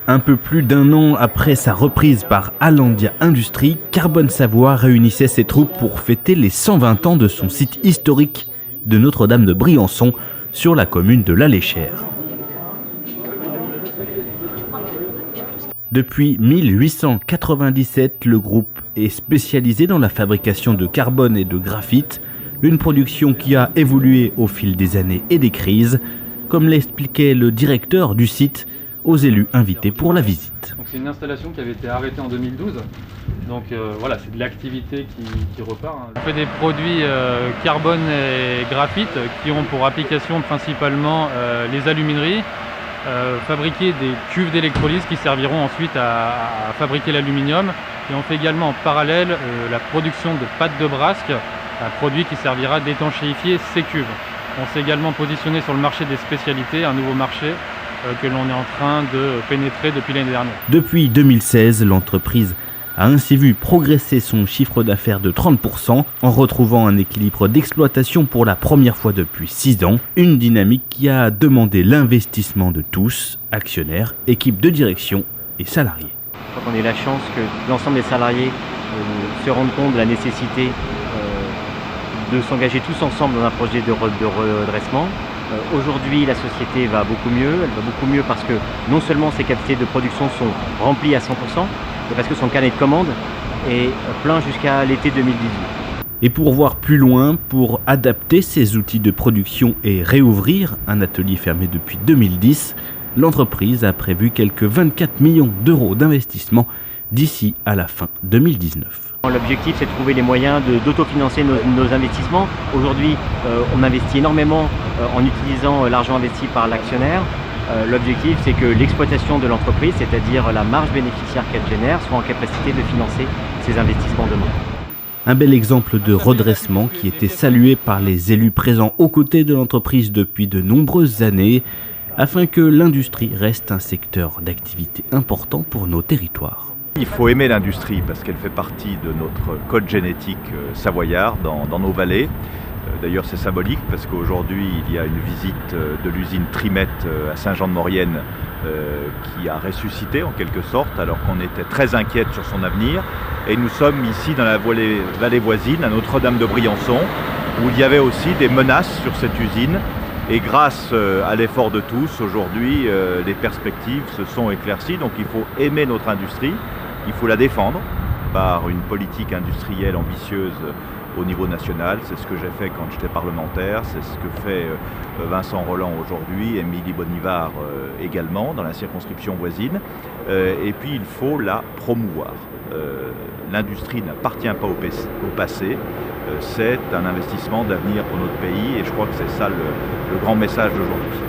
Un peu plus d'un an après sa reprise par Allandia Industries, Carbone Savoie réunissait ses troupes pour fêter les 120 ans de son site historique de Notre-Dame de Briançon sur la commune de La Léchère. Depuis 1897, le groupe est spécialisé dans la fabrication de carbone et de graphite, une production qui a évolué au fil des années et des crises, comme l'expliquait le directeur du site aux élus invités pour la visite. C'est une installation qui avait été arrêtée en 2012, donc voilà, c'est de l'activité qui repart. On fait des produits carbone et graphite qui ont pour application principalement les alumineries, fabriquer des cuves d'électrolyse qui serviront ensuite à fabriquer l'aluminium, et on fait également en parallèle la production de pâte de brasque, un produit qui servira d'étanchéifier ces cuves. On s'est également positionné sur le marché des spécialités, un nouveau marché que l'on est en train de pénétrer depuis l'année dernière. Depuis 2016, l'entreprise a ainsi vu progresser son chiffre d'affaires de 30% en retrouvant un équilibre d'exploitation pour la première fois depuis 6 ans, une dynamique qui a demandé l'investissement de tous, actionnaires, équipe de direction et salariés. On a eu la chance que l'ensemble des salariés se rendent compte de la nécessité de s'engager tous ensemble dans un projet de redressement. Aujourd'hui, la société va beaucoup mieux. Elle va beaucoup mieux parce que non seulement ses capacités de production sont remplies à 100%, mais parce que son carnet de commandes est plein jusqu'à l'été 2018. Et pour voir plus loin, pour adapter ses outils de production et réouvrir un atelier fermé depuis 2010, l'entreprise a prévu quelques 24 millions d'euros d'investissement d'ici à la fin 2019. L'objectif, c'est de trouver les moyens d'autofinancer nos investissements. Aujourd'hui, on investit énormément en utilisant l'argent investi par l'actionnaire. L'objectif, c'est que l'exploitation de l'entreprise, c'est-à-dire la marge bénéficiaire qu'elle génère, soit en capacité de financer ses investissements demain. Un bel exemple de redressement qui était salué par les élus présents aux côtés de l'entreprise depuis de nombreuses années, afin que l'industrie reste un secteur d'activité important pour nos territoires. Il faut aimer l'industrie parce qu'elle fait partie de notre code génétique savoyard dans nos vallées. D'ailleurs, c'est symbolique parce qu'aujourd'hui, il y a une visite de l'usine Trimet à Saint-Jean-de-Maurienne qui a ressuscité en quelque sorte, alors qu'on était très inquiète sur son avenir. Et nous sommes ici dans la vallée voisine, à Notre-Dame de Briançon, où il y avait aussi des menaces sur cette usine. Et grâce à l'effort de tous, aujourd'hui, les perspectives se sont éclaircies. Donc il faut aimer notre industrie. Il faut la défendre par une politique industrielle ambitieuse au niveau national. C'est ce que j'ai fait quand j'étais parlementaire, c'est ce que fait Vincent Rolland aujourd'hui, Émilie Bonivard également dans la circonscription voisine. Et puis il faut la promouvoir. L'industrie n'appartient pas au passé, c'est un investissement d'avenir pour notre pays et je crois que c'est ça le grand message d'aujourd'hui.